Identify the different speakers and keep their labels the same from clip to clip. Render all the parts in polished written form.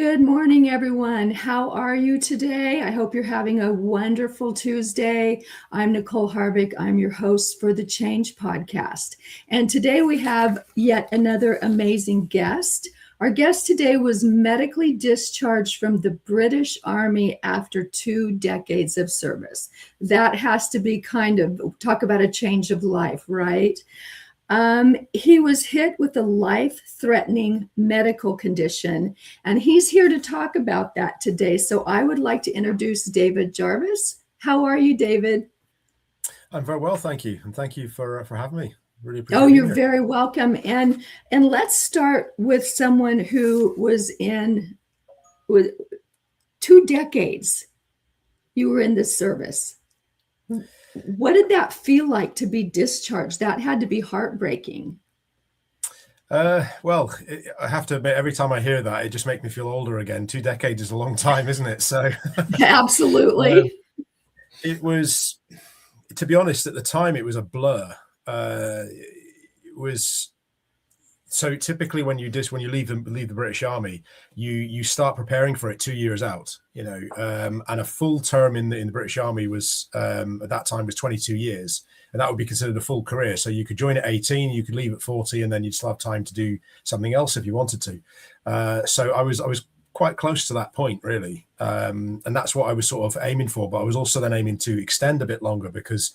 Speaker 1: Good morning, everyone. How are you today? I hope you're having a wonderful Tuesday. I'm Nicole Harvick. I'm your host for the Change Podcast. And today we have yet another amazing guest. Our guest today was medically discharged from the British Army after 2 decades of service. That has to be talk about a change of life, right? He was hit with a life-threatening medical condition, and he's here to talk about that today. So I would like to introduce David Jarvis. How are you, David?
Speaker 2: I'm very well, thank you. And thank you for having me. Really appreciate
Speaker 1: Oh,
Speaker 2: being
Speaker 1: you're
Speaker 2: here.
Speaker 1: very welcome. And let's start with someone who was with 2 decades. You were in the service. What did that feel like to be discharged? That had to be heartbreaking.
Speaker 2: Well, I have to admit, every time I hear that, it just makes me feel older again. 2 decades is a long time, isn't it? So
Speaker 1: Absolutely.
Speaker 2: It was, to be honest, at the time, it was a blur. It was so typically when you leave the British Army, you start preparing for it 2 years out, and a full term in the British Army was at that time was 22 years, and that would be considered a full career. So you could join at 18, you could leave at 40, and then you'd still have time to do something else if you wanted to. So I was quite close to that point, really, and that's what I was sort of aiming for. But I was also then aiming to extend a bit longer because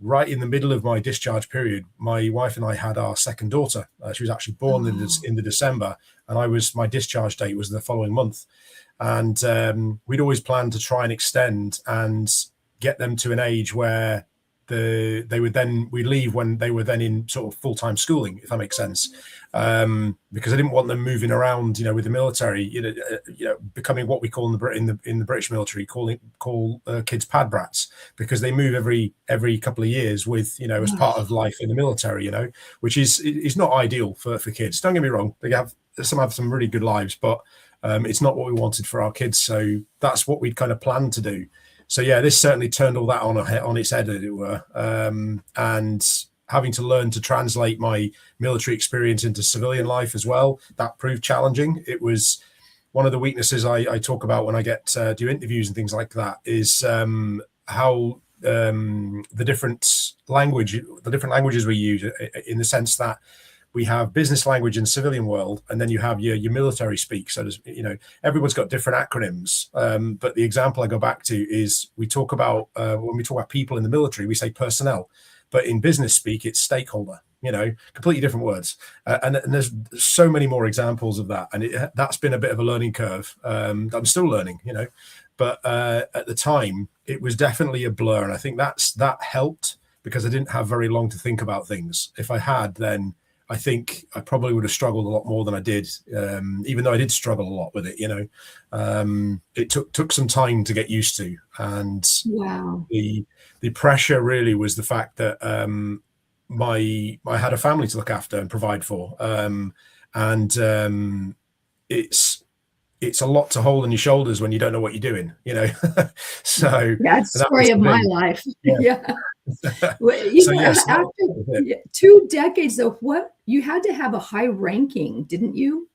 Speaker 2: right in the middle of my discharge period, my wife and I had our second daughter. She was actually born in the December, and my discharge date was the following month. And we'd always planned to try and extend and get them to an age where we'd leave when they were then in sort of full-time schooling, if that makes sense. Because I didn't want them moving around, with the military, becoming what we call in the British military, call kids pad brats, because they move every couple of years with, as part of life in the military, which is not ideal for kids. Don't get me wrong, some have some really good lives, but it's not what we wanted for our kids. So that's what we'd kind of planned to do. So yeah, this certainly turned all that on its head, as it were, and having to learn to translate my military experience into civilian life as well, that proved challenging. It was one of the weaknesses I talk about when I get do interviews and things like that, is how the different languages we use, in the sense that we have business language in civilian world, and then you have your military speak. So there's, everyone's got different acronyms. But the example I go back to is we talk about, when we talk about people in the military, we say personnel, but in business speak, it's stakeholder, completely different words. And there's so many more examples of that. And that's been a bit of a learning curve. I'm still learning, but at the time it was definitely a blur. And I think that helped because I didn't have very long to think about things. If I had, then I think I probably would have struggled a lot more than I did, even though I did struggle a lot with it. It took some time to get used to, and
Speaker 1: wow.
Speaker 2: The pressure really was the fact that I had a family to look after and provide for, and it's a lot to hold on your shoulders when you don't know what you're doing. So
Speaker 1: that's the story of my life. Yeah. Well,
Speaker 2: yes,
Speaker 1: after 2 decades, though, you had to have a high ranking, didn't you?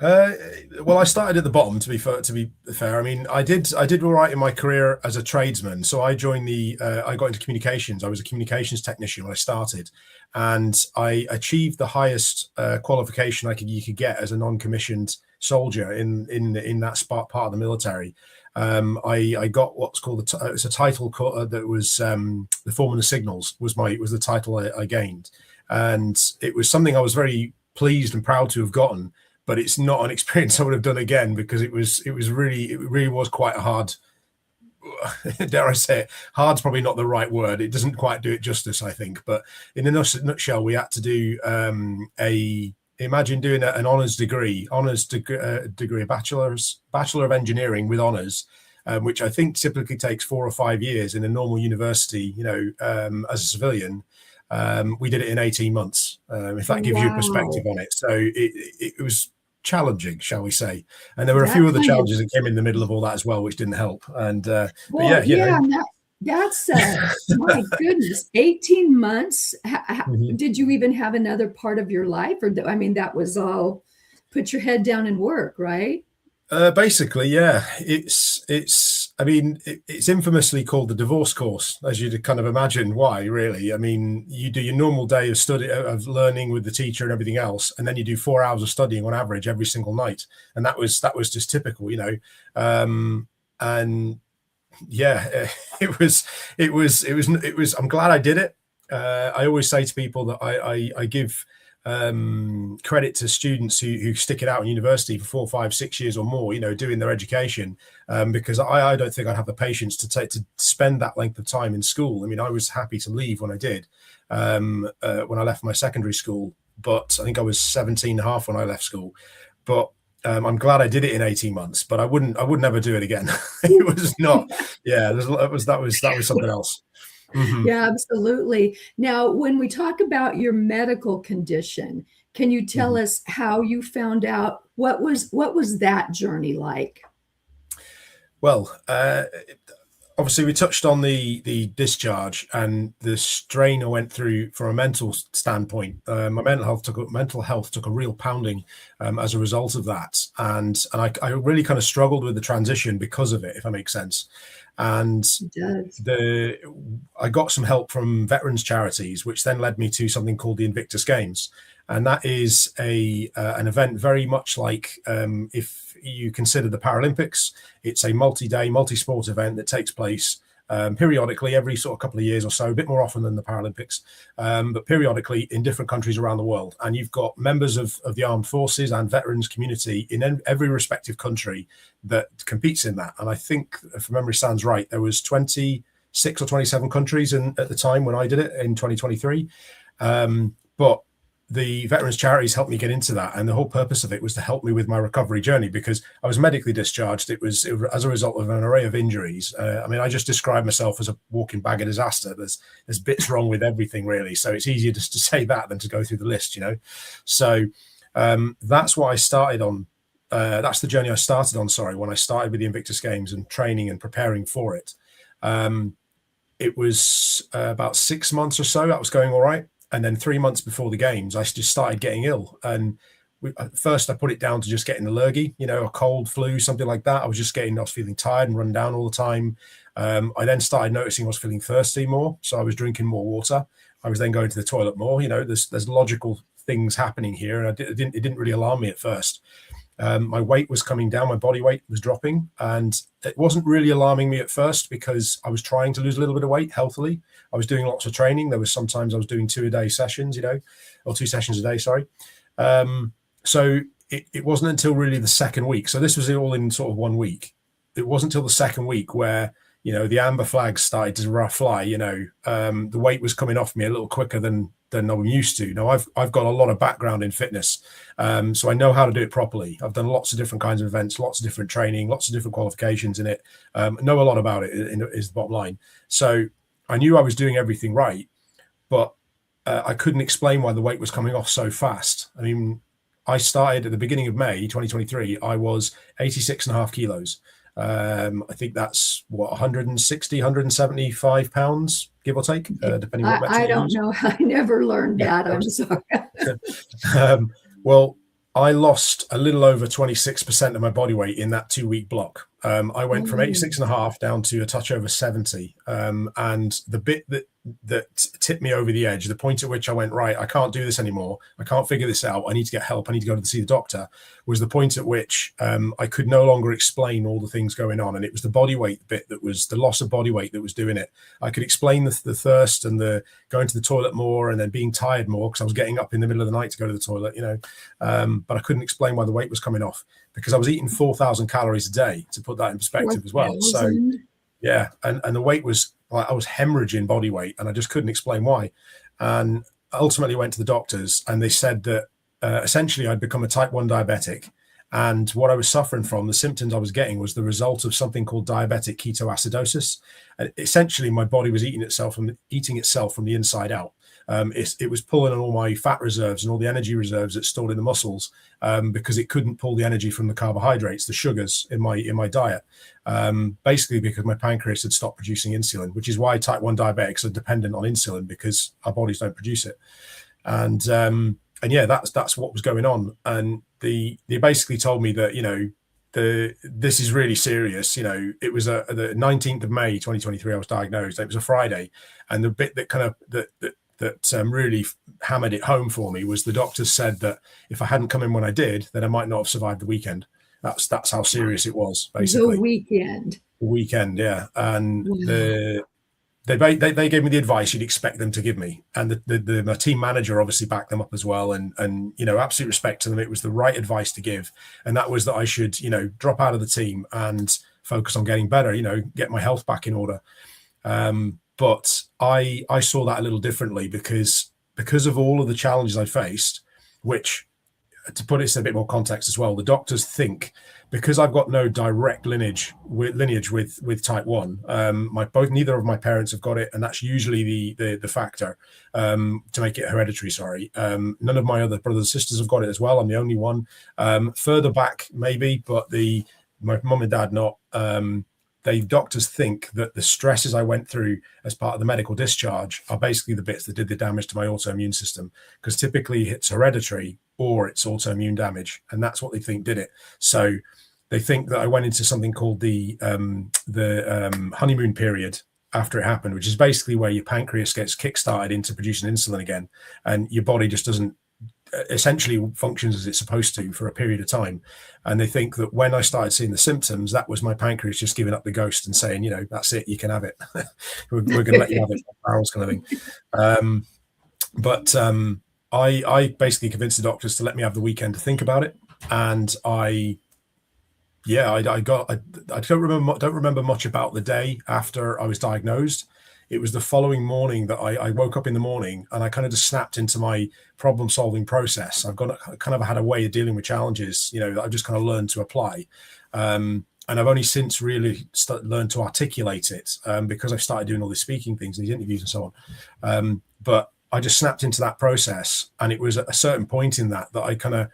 Speaker 2: Well, I started at the bottom. To be fair, I mean, I did all right in my career as a tradesman. So I joined I got into communications. I was a communications technician when I started, and I achieved the highest qualification you could get as a non-commissioned soldier in that part of the military. I got what's called it's a title that was the foreman of signals was the title I gained, and it was something I was very pleased and proud to have gotten. But it's not an experience I would have done again, because it really was quite a hard. Dare I say it? Hard's probably not the right word. It doesn't quite do it justice, I think. But in a nutshell, we had to do imagine doing an honours degree, a bachelor of engineering with honours, which I think typically takes 4 or 5 years in a normal university. As a civilian. We did it in 18 months, if that gives you a perspective on it. So it was challenging, shall we say. And there were a few other challenges that came in the middle of all that as well, which didn't help. And that's
Speaker 1: my goodness, 18 months. Did you even have another part of your life? Or, I mean, that was all put your head down and work, right?
Speaker 2: Basically, yeah, I mean, it's infamously called the divorce course, as you'd kind of imagine. Why, really? I mean, you do your normal day of study, of learning with the teacher and everything else, and then you do 4 hours of studying on average every single night, and that was just typical, and yeah, it was. I'm glad I did it. I always say to people that I give credit to students who stick it out in university for 4, 5, 6 years or more, doing their education, because I don't think I'd have the patience to spend that length of time in school. I mean, I was happy to leave when I did, when I left my secondary school, but I think I was 17 and a half when I left school. But I'm glad I did it in 18 months, but I would never do it again. It was not, yeah, that was something else. Mhm.
Speaker 1: Yeah, absolutely. Now, when we talk about your medical condition, can you tell
Speaker 2: Mhm.
Speaker 1: us how you found out what was that journey like?
Speaker 2: Well, obviously we touched on the discharge and the strain I went through from a mental standpoint. My mental health took a real pounding as a result of that, and I really kind of struggled with the transition because of it, if that makes sense. And
Speaker 1: It does.
Speaker 2: I got some help from veterans charities, which then led me to something called the Invictus Games, and that is an event very much like, if you consider the Paralympics. It's a multi-day, multi-sport event that takes place periodically every sort of couple of years or so, a bit more often than the Paralympics, but periodically in different countries around the world. And you've got members of the armed forces and veterans community in every respective country that competes in that. And I think, if memory sounds right, there was 26 or 27 countries at the time when I did it in 2023. But the veterans charities helped me get into that, and the whole purpose of it was to help me with my recovery journey, because I was medically discharged. It was as a result of an array of injuries. I mean, I just describe myself as a walking bag of disaster. There's bits wrong with everything, really, so it's easier just to say that than to go through the list. So that's what I started on. That's the journey I started on, sorry, when I started with the Invictus Games and training and preparing for it. It was about 6 months or so that was going all right. And then 3 months before the games, I just started getting ill. And at first I put it down to just getting a lurgy, a cold, flu, something like that. I was feeling tired and run down all the time. I then started noticing I was feeling thirsty more. So I was drinking more water. I was then going to the toilet more. There's logical things happening here. And it didn't really alarm me at first. My weight was coming down, my body weight was dropping, and it wasn't really alarming me at first because I was trying to lose a little bit of weight healthily. I was doing lots of training. There was sometimes I was doing 2 sessions a day, sorry. So it wasn't until really the second week. So this was all in sort of 1 week. It wasn't until the second week where, the amber flags started to fly. The weight was coming off me a little quicker than I'm used to. Now I've got a lot of background in fitness, so I know how to do it properly. I've done lots of different kinds of events, lots of different training, lots of different qualifications in it. Know a lot about it is the bottom line. So I knew I was doing everything right, but I couldn't explain why the weight was coming off so fast. I mean, I started at the beginning of May 2023. I was 86 and a half kilos. I think that's 160, 175 pounds, give or take, depending what metric
Speaker 1: I
Speaker 2: you
Speaker 1: don't
Speaker 2: use.
Speaker 1: know. I never learned that. I'm sorry.
Speaker 2: Well, I lost a little over 26% of my body weight in that 2 week block. I went from 86 and a half down to a touch over 70. And the bit that tipped me over the edge, the point at which I went, right, I can't do this anymore. I can't figure this out. I need to get help. I need to go to see the doctor, was the point at which I could no longer explain all the things going on. And it was the body weight bit that was the loss of body weight that was doing it. I could explain the thirst and the going to the toilet more and then being tired more because I was getting up in the middle of the night to go to the toilet, but I couldn't explain why the weight was coming off because I was eating 4,000 calories a day, to put that in perspective as well. So yeah, and the weight was, I was hemorrhaging body weight and I just couldn't explain why. And ultimately went to the doctors and they said that essentially I'd become a type 1 diabetic. And what I was suffering from, the symptoms I was getting, was the result of something called diabetic ketoacidosis. And essentially, my body was eating itself from the inside out. It was pulling on all my fat reserves and all the energy reserves that's stored in the muscles because it couldn't pull the energy from the carbohydrates, the sugars in my diet. Basically, because my pancreas had stopped producing insulin, which is why type 1 diabetics are dependent on insulin because our bodies don't produce it. And yeah, that's what was going on. And they basically told me that, this is really serious. It was the 19th of May 2023 I was diagnosed. It was a Friday, and the bit that kind of that really hammered it home for me was the doctors said that if I hadn't come in when I did, then I might not have survived the weekend. That's how serious it was, basically.
Speaker 1: The
Speaker 2: weekend, yeah. And
Speaker 1: wow.
Speaker 2: they gave me the advice you'd expect them to give me, and my team manager obviously backed them up as well, and absolute respect to them. It was the right advice to give, and that was that I should drop out of the team and focus on getting better, get my health back in order. But I saw that a little differently because of all of the challenges I faced, which, to put it in a bit more context as well, the doctors think because I've got no direct lineage with type 1, neither of my parents have got it, and that's usually the factor to make it hereditary. None of my other brothers and sisters have got it as well. I'm the only one. Further back maybe, but my mum and dad not. The doctors think that the stresses I went through as part of the medical discharge are basically the bits that did the damage to my autoimmune system, because typically it's hereditary or it's autoimmune damage, and that's what they think did it. So they think that I went into something called the honeymoon period after it happened, which is basically where your pancreas gets kickstarted into producing insulin again, and your body just doesn't essentially functions as it's supposed to for a period of time. And they think that when I started seeing the symptoms, that was my pancreas just giving up the ghost and saying, that's it, you can have it. we're going to let you have it, barrels kind of thing. But I basically convinced the doctors to let me have the weekend to think about it, and I don't remember much about the day after I was diagnosed. It was the following morning that I woke up in the morning, and I kind of just snapped into my problem-solving process. I've had a way of dealing with challenges, that I've just kind of learned to apply. And I've only since really learned to articulate it because I've started doing all these speaking things, these interviews and so on. But I just snapped into that process, and it was at a certain point in that I kind of,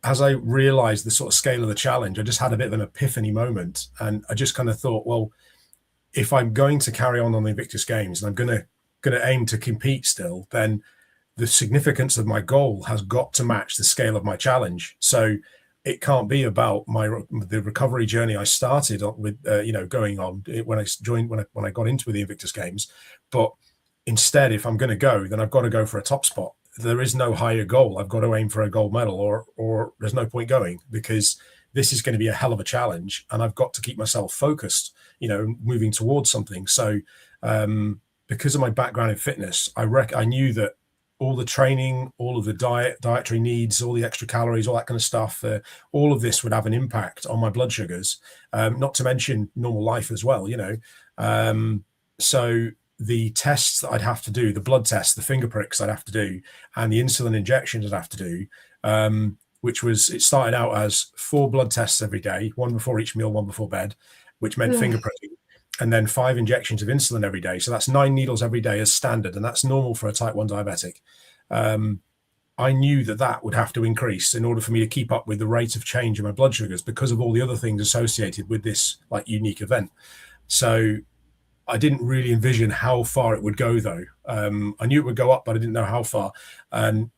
Speaker 2: as I realized the sort of scale of the challenge, I just had a bit of an epiphany moment, and I just kind of thought, well, if I'm going to carry on the Invictus Games and I'm going to aim to compete still, then the significance of my goal has got to match the scale of my challenge. So it can't be about the recovery journey I started with, going on when I got into the Invictus Games. But instead, if I'm going to go, then I've got to go for a top spot. There is no higher goal. I've got to aim for a gold medal, or there's no point going, because this is going to be a hell of a challenge, and I've got to keep myself focused, moving towards something. So because of my background in fitness, I knew that all the training, all of the dietary needs, all the extra calories, all that kind of stuff, all of this would have an impact on my blood sugars, not to mention normal life as well, So the tests that I'd have to do, the blood tests, the finger pricks I'd have to do, and the insulin injections I'd have to do, it started out as 4 blood tests every day, 1 before each meal, 1 before bed, which meant finger pricking, and then 5 injections of insulin every day. So that's 9 needles every day as standard, and that's normal for a type 1 diabetic. I knew that would have to increase in order for me to keep up with the rate of change in my blood sugars because of all the other things associated with this unique event. So I didn't really envision how far it would go, though. I knew it would go up, but I didn't know how far. And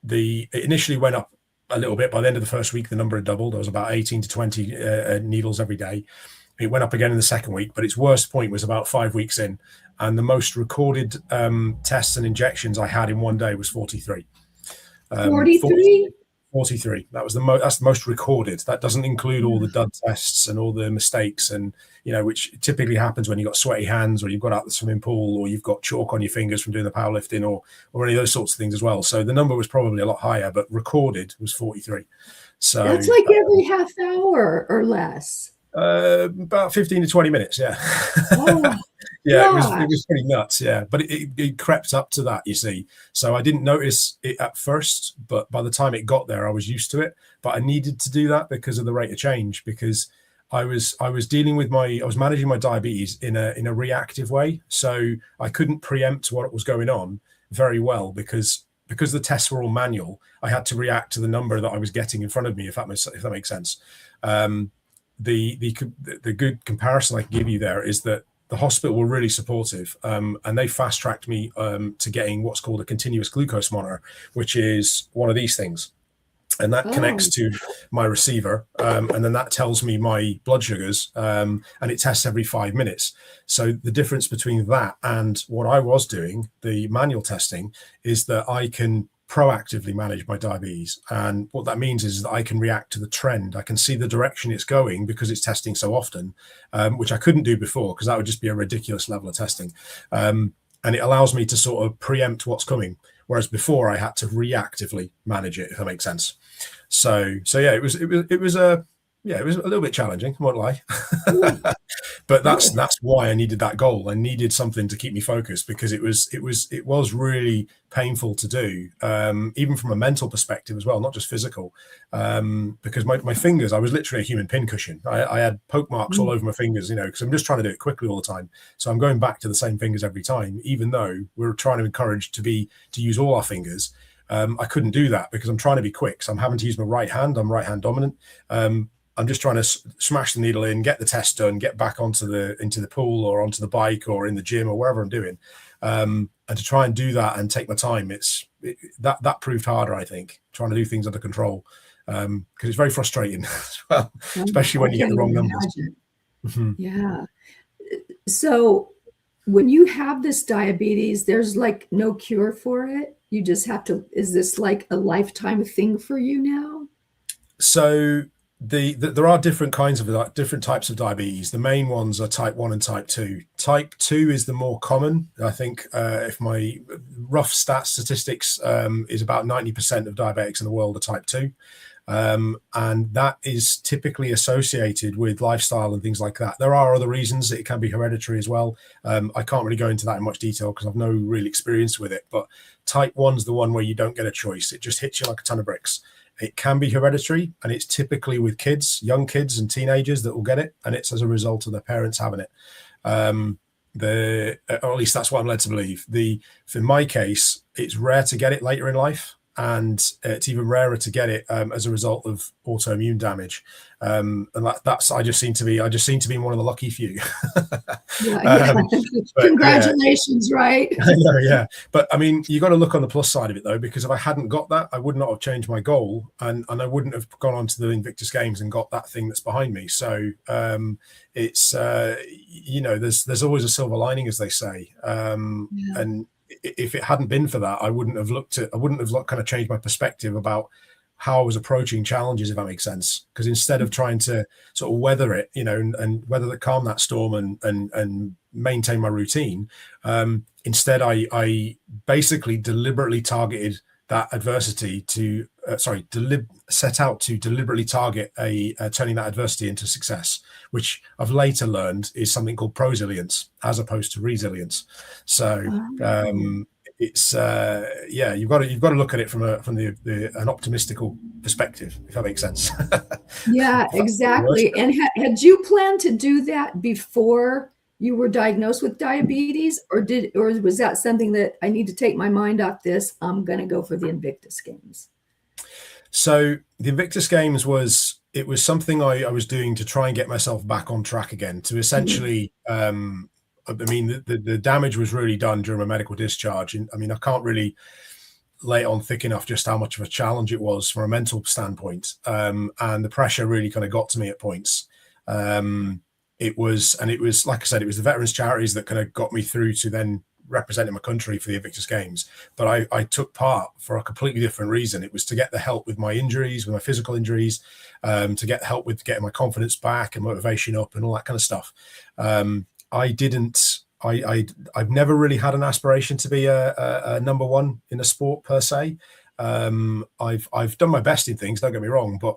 Speaker 2: it initially went up a little bit. By the end of the first week, the number had doubled. There was about 18 to 20 needles every day. It went up again in the second week, but its worst point was about 5 weeks in. And the most recorded tests and injections I had in one day was 43.
Speaker 1: 43?
Speaker 2: 43. That's the most recorded. That doesn't include all the dud tests and all the mistakes, and which typically happens when you've got sweaty hands, or you've got out the swimming pool, or you've got chalk on your fingers from doing the powerlifting, or any of those sorts of things as well. So the number was probably a lot higher, but recorded was 43. So
Speaker 1: that's like every half hour or less.
Speaker 2: About 15 to 20 minutes. Yeah.
Speaker 1: Oh,
Speaker 2: yeah, it was pretty nuts. Yeah. But it crept up to that, you see. So I didn't notice it at first, but by the time it got there, I was used to it. But I needed to do that because of the rate of change, because I was managing my diabetes in a reactive way. So I couldn't preempt what was going on very well because the tests were all manual. I had to react to the number that I was getting in front of me, if that makes sense. The good comparison I can give you there is that the hospital were really supportive, and they fast tracked me to getting what's called a continuous glucose monitor, which is one of these things. and that connects
Speaker 1: Oh,
Speaker 2: to my receiver, and then that tells me my blood sugars, and it tests every 5 minutes. So the difference between that and what I was doing, the manual testing, is that I can proactively manage my diabetes. And what that means is that I can react to the trend. I can see the direction it's going because it's testing so often, which I couldn't do before because that would just be a ridiculous level of testing. And it allows me to sort of preempt what's coming. Whereas before I had to reactively manage it, if that makes sense. So yeah, it was a little bit challenging, I won't lie. But that's why I needed that goal. I needed something to keep me focused because it was really painful to do, even from a mental perspective as well, not just physical. Because my fingers, I was literally a human pincushion. I had poke marks all over my fingers, because I'm just trying to do it quickly all the time. So I'm going back to the same fingers every time, even though we're trying to encourage to use all our fingers. I couldn't do that because I'm trying to be quick. So I'm having to use my right hand. I'm right hand dominant. I'm just trying to smash the needle in, get the test done, get back into the pool or onto the bike or in the gym or wherever I'm doing. And to try and do that and take my time, that proved harder, I think, trying to do things under control, because it's very frustrating as well, especially when you get the wrong numbers.
Speaker 1: Yeah. So when you have this diabetes, there's like no cure for it. You just have to, is this like a lifetime thing for you now?
Speaker 2: So there are different types of diabetes. The main ones are type 1 and type 2. Type 2 is the more common. I think if my rough statistics is about 90% of diabetics in the world are type 2. And that is typically associated with lifestyle and things like that. There are other reasons. It can be hereditary as well. I can't really go into that in much detail because I've no real experience with it. But type 1's the one where you don't get a choice. It just hits you like a ton of bricks. It can be hereditary, and it's typically with young kids and teenagers that will get it, and it's as a result of their parents having it. Or at least that's what I'm led to believe. In my case, it's rare to get it later in life, and it's even rarer to get it as a result of autoimmune damage. And that's I just seem to be one of the lucky few.
Speaker 1: Congratulations,
Speaker 2: yeah.
Speaker 1: Right?
Speaker 2: Yeah, but I mean, you got to look on the plus side of it though, because if I hadn't got that, I would not have changed my goal, and I wouldn't have gone on to the Invictus Games and got that thing that's behind me. So it's there's always a silver lining, as they say, and if it hadn't been for that, I wouldn't have kind of changed my perspective about how I was approaching challenges, if that makes sense. Because instead of trying to sort of weather it, and calm that storm and maintain my routine, instead I basically deliberately targeted that adversity to set out to deliberately target turning that adversity into success, which I've later learned is something called prosilience as opposed to resilience. So it's you've got to look at it from an optimistical perspective, if that makes sense.
Speaker 1: Yeah, exactly. And had you planned to do that before you were diagnosed with diabetes, or was that something that I need to take my mind off this? I'm going to go for the Invictus Games.
Speaker 2: So the Invictus Games was something I was doing to try and get myself back on track again, to essentially, I mean, the damage was really done during my medical discharge. And I mean, I can't really lay it on thick enough just how much of a challenge it was from a mental standpoint. And the pressure really kind of got to me at points. It was, like I said, it was the veterans charities that kind of got me through to then representing my country for the Invictus Games. But I took part for a completely different reason. It was to get the help with my injuries, with my physical injuries, to get help with getting my confidence back and motivation up and all that kind of stuff. I've never really had an aspiration to be a number one in a sport per se. I've done my best in things, don't get me wrong, but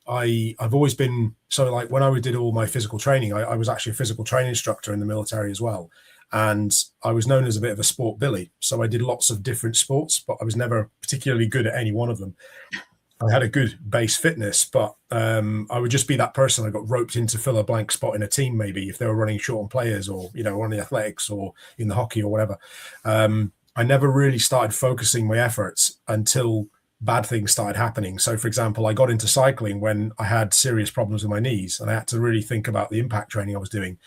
Speaker 2: I've always been, so like when I did all my physical training, I was actually a physical training instructor in the military as well. And I was known as a bit of a sport Billy. So I did lots of different sports, but I was never particularly good at any one of them. I had a good base fitness, but I would just be that person I got roped in to fill a blank spot in a team, maybe if they were running short on players or, on the athletics or in the hockey or whatever. I never really started focusing my efforts until bad things started happening. So, for example, I got into cycling when I had serious problems with my knees, and I had to really think about the impact training I was doing.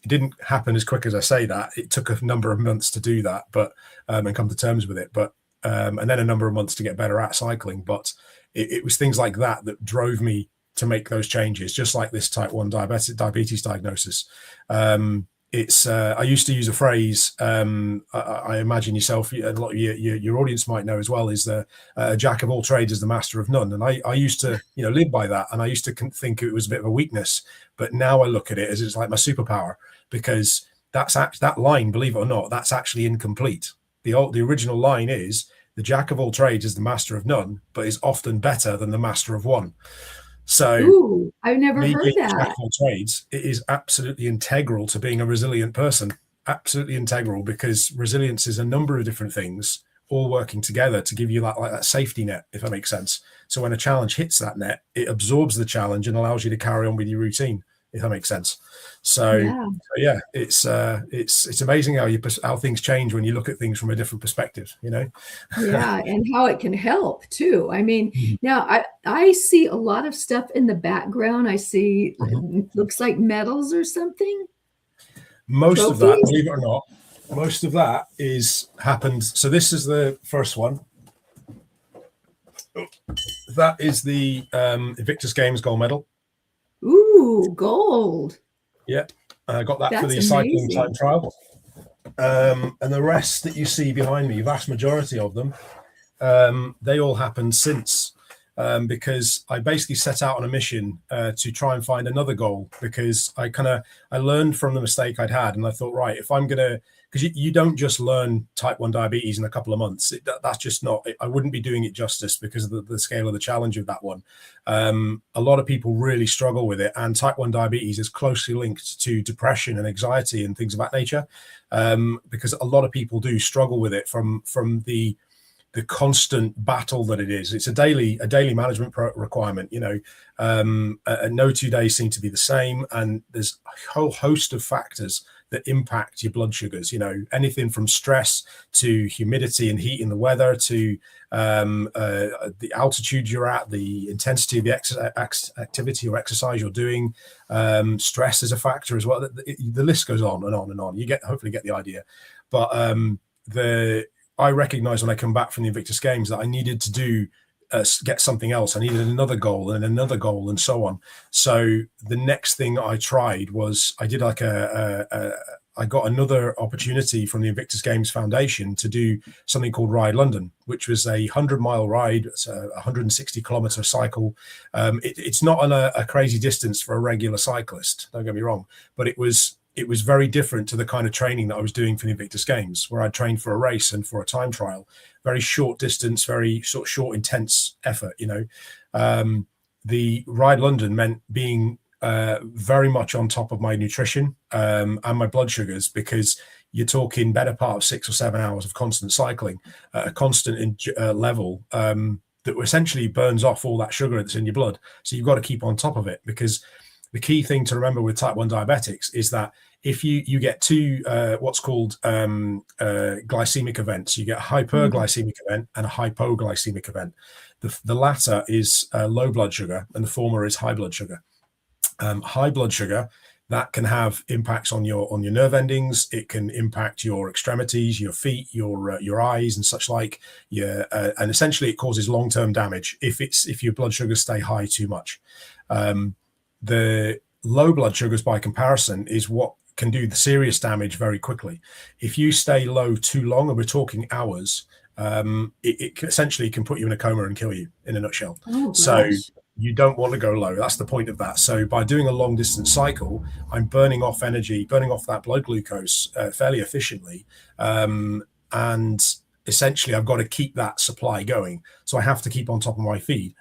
Speaker 2: It didn't happen as quick as I say that. It took a number of months to do that, but and come to terms with it. But and then a number of months to get better at cycling. But it was things like that that drove me to make those changes, just like this type 1 diabetes diagnosis. I used to use a phrase, I imagine yourself, a lot of your audience might know as well, is the jack of all trades is the master of none. And I used to live by that, and I used to think it was a bit of a weakness, but now I look at it as it's like my superpower, because that line, believe it or not, that's actually incomplete. The original line is, the jack of all trades is the master of none, but is often better than the master of one. So,
Speaker 1: ooh, I've never
Speaker 2: me
Speaker 1: heard
Speaker 2: being
Speaker 1: that.
Speaker 2: jack of all trades, it is absolutely integral to being a resilient person. Absolutely integral, because resilience is a number of different things all working together to give you that safety net, if that makes sense. So when a challenge hits that net, it absorbs the challenge and allows you to carry on with your routine, if that makes sense. So yeah, it's amazing how things change when you look at things from a different perspective,
Speaker 1: Yeah, and how it can help too. I mean, now I see a lot of stuff in the background. I see looks like medals or something.
Speaker 2: Most
Speaker 1: Trophies?
Speaker 2: of that, believe it or not, most of that happened. So this is the first one. That is the Invictus Games gold medal.
Speaker 1: Ooh, gold.
Speaker 2: Yeah, I got that
Speaker 1: That's
Speaker 2: for the cycling time trial. And the rest that you see behind me, vast majority of them, they all happened since, because I basically set out on a mission to try and find another goal, because I learned from the mistake I'd had, and I thought, right, if I'm gonna, because you don't just learn type 1 diabetes in a couple of months. That's just not, I wouldn't be doing it justice because of the scale of the challenge of that one. A lot of people really struggle with it, and type 1 diabetes is closely linked to depression and anxiety and things of that nature, because a lot of people do struggle with it from the constant battle that it is. It's a daily management requirement. No 2 days seem to be the same, and there's a whole host of factors that impact your blood sugars. Anything from stress to humidity and heat in the weather to the altitude you're at, the intensity of the activity or exercise you're doing. Stress is a factor as well. The list goes on and on and on. You hopefully get the idea. But I recognized when I come back from the Invictus Games that I needed to get something else. I needed another goal and another goal and so on. So the next thing I tried was I did I got another opportunity from the Invictus Games Foundation to do something called Ride London, which was a 100-mile ride. It's a 160-kilometer cycle. It's not on a crazy distance for a regular cyclist, don't get me wrong, but it was very different to the kind of training that I was doing for the Invictus Games, where I trained for a race and for a time trial. Very short distance, very short, intense effort, The Ride London meant being very much on top of my nutrition and my blood sugars, because you're talking better part of 6 or 7 hours of constant cycling at a constant level that essentially burns off all that sugar that's in your blood. So you've got to keep on top of it, because the key thing to remember with type 1 diabetics is that if you get two what's called glycemic events, you get a hyperglycemic event and a hypoglycemic event. The latter is low blood sugar and the former is high blood sugar. High blood sugar, that can have impacts on your nerve endings. It can impact your extremities, your feet, your eyes, and such like. And essentially, it causes long-term damage if your blood sugars stay high too much. The low blood sugars, by comparison, is what can do the serious damage very quickly. If you stay low too long, and we're talking hours, it essentially can put you in a coma and kill you, in a nutshell.
Speaker 1: Oh,
Speaker 2: so you don't want to go low. That's the point of that. So by doing a long distance cycle, I'm burning off energy, burning off that blood glucose fairly efficiently. And essentially I've got to keep that supply going. So I have to keep on top of my feeding.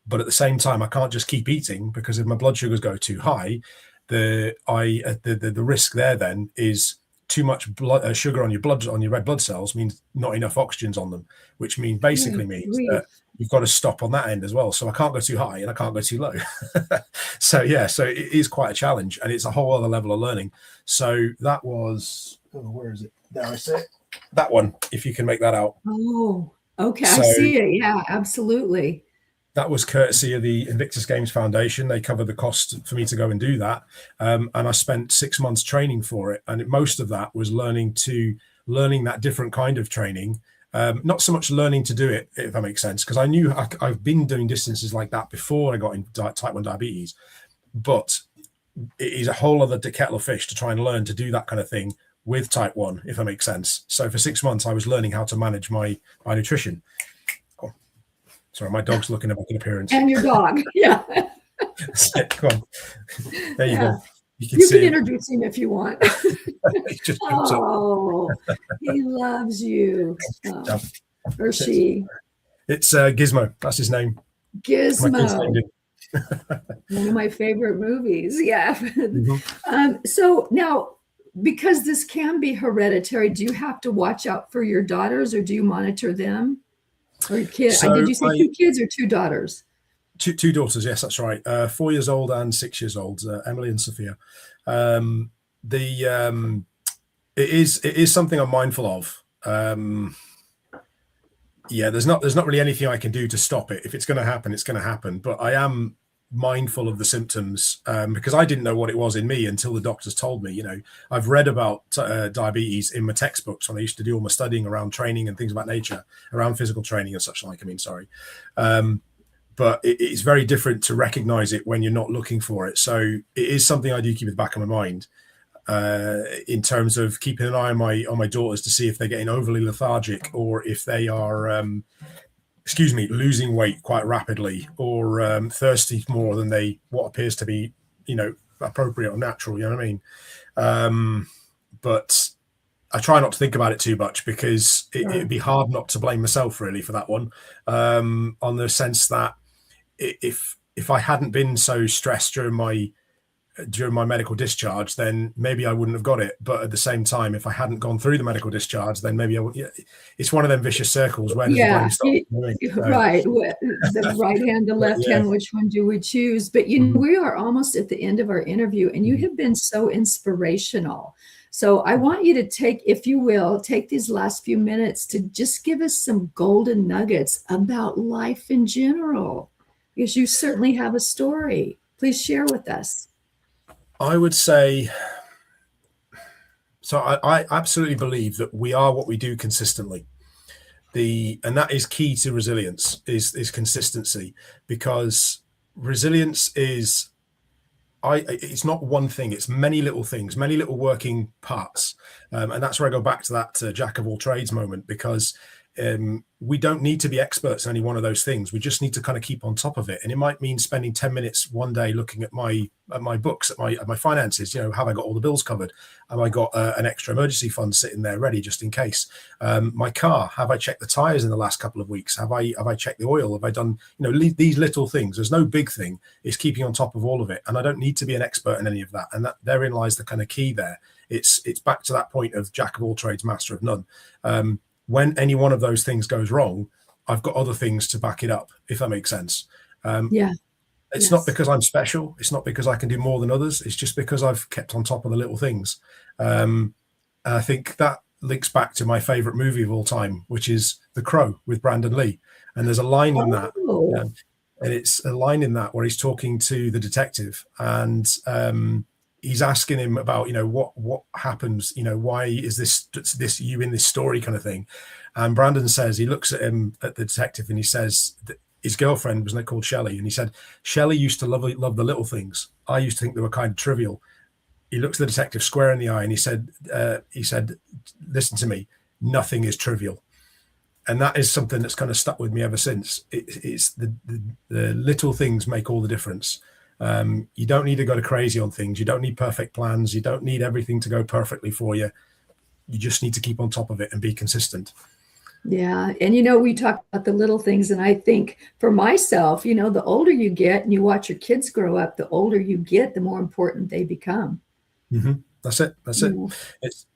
Speaker 2: But at the same time, I can't just keep eating, because if my blood sugars go too high, the risk there then is too much sugar on your red blood cells means not enough oxygen's on them, which means that you've got to stop on that end as well. So I can't go too high and I can't go too low. So it is quite a challenge, and it's a whole other level of learning. So that was, where is it? There, I see it. That one, if you can make that out.
Speaker 1: Oh, okay. I see it. Yeah, absolutely.
Speaker 2: That was courtesy of the Invictus Games Foundation. They covered the cost for me to go and do that. And I spent 6 months training for it. And most of that was learning that different kind of training Not so much learning to do it, if that makes sense, because I knew I've been doing distances like that before I got into type 1 diabetes, but it is a whole other kettle of fish to try and learn to do that kind of thing with type 1, if that makes sense. So for 6 months, I was learning how to manage my nutrition. Oh, sorry, my dog's looking to make an appearance.
Speaker 1: And your dog, yeah.
Speaker 2: Come on. There you go.
Speaker 1: You can introduce him if you want. Oh, he loves you. Or she.
Speaker 2: It's Gizmo. That's his name.
Speaker 1: Gizmo. One of my favorite movies. Yeah. So now, because this can be hereditary, do you have to watch out for your daughters, or do you monitor them? Or your kids?
Speaker 2: So
Speaker 1: did you say 2 kids or 2 daughters?
Speaker 2: Two daughters, yes, that's right. 4 years old and 6 years old, Emily and Sophia. It is something I'm mindful of. There's not really anything I can do to stop it. If it's going to happen, it's going to happen. But I am mindful of the symptoms because I didn't know what it was in me until the doctors told me. I've read about diabetes in my textbooks when I used to do all my studying around training and things about nature, around physical training and such like. But it's very different to recognize it when you're not looking for it. So it is something I do keep at the back of my mind in terms of keeping an eye on my daughters to see if they're getting overly lethargic, or if they are, losing weight quite rapidly, or thirsty more than what appears to be, appropriate or natural. You know what I mean? But I try not to think about it too much, because it'd be hard not to blame myself really for that one, on the sense that if I hadn't been so stressed during my medical discharge, then maybe I wouldn't have got it. But at the same time, if I hadn't gone through the medical discharge, then maybe I would. It's one of them vicious circles. Where does the blame stop?
Speaker 1: Right. The right hand, the left hand, which one do we choose? But we are almost at the end of our interview, and you have been so inspirational. So I want you to take these last few minutes to just give us some golden nuggets about life in general, because you certainly have a story. Please share with us.
Speaker 2: I would say, so I absolutely believe that we are what we do consistently. And that is key to resilience, is consistency, because resilience is, it's not one thing, it's many little things, many little working parts. And that's where I go back to that jack of all trades moment, because we don't need to be experts in any one of those things. We just need to kind of keep on top of it. And it might mean spending 10 minutes one day looking at my books, at my finances. Have I got all the bills covered? Have I got an extra emergency fund sitting there ready just in case? My car, have I checked the tires in the last couple of weeks? Have I checked the oil? Have I done, these little things? There's no big thing. It's keeping on top of all of it. And I don't need to be an expert in any of that. And therein lies the kind of key there. It's back to that point of jack of all trades, master of none. When any one of those things goes wrong, I've got other things to back it up, if that makes sense. It's not because I'm special. It's not because I can do more than others. It's just because I've kept on top of the little things. And I think that links back to my favorite movie of all time, which is The Crow with Brandon Lee. And there's a line in that, and it's a line in that where he's talking to the detective, and he's asking him about, what happens, why is this you in this story kind of thing. And Brandon says, he looks at the detective, and he says that his girlfriend was called Shelley. And he said, Shelley used to love the little things. I used to think they were kind of trivial. He looks the detective square in the eye, and he said, listen to me, nothing is trivial. And that is something that's kind of stuck with me ever since. It's the little things make all the difference. You don't need to go crazy on things. You don't need perfect plans. You don't need everything to go perfectly for you. You just need to keep on top of it and be consistent.
Speaker 1: Yeah. And, we talk about the little things. And I think for myself, the older you get and you watch your kids grow up, the older you get, the more important they become.
Speaker 2: Mm-hmm. That's it.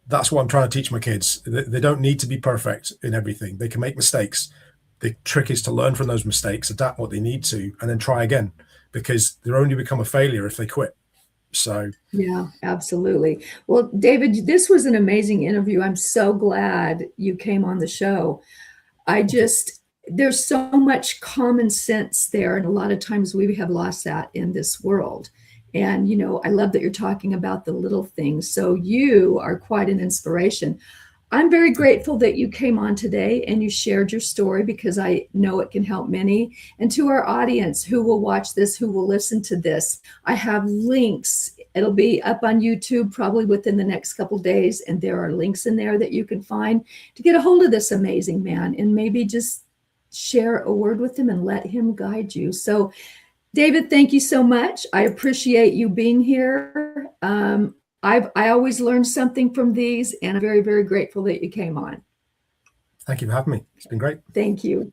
Speaker 2: That's what I'm trying to teach my kids. They don't need to be perfect in everything. They can make mistakes. The trick is to learn from those mistakes, adapt what they need to, and then try again, because they'll only become a failure if they quit. So
Speaker 1: yeah, absolutely. Well, David, this was an amazing interview. I'm so glad you came on the show. There's so much common sense there, and a lot of times we have lost that in this world. And I love that you're talking about the little things. So you are quite an inspiration. I'm very grateful that you came on today and you shared your story, because I know it can help many. And to our audience who will watch this, who will listen to this, I have links. It'll be up on YouTube probably within the next couple of days. And there are links in there that you can find to get a hold of this amazing man and maybe just share a word with him and let him guide you. So, David, thank you so much. I appreciate you being here. I always learn something from these, and I'm very, very grateful that you came on.
Speaker 2: Thank you for having me. It's been great.
Speaker 1: Thank you.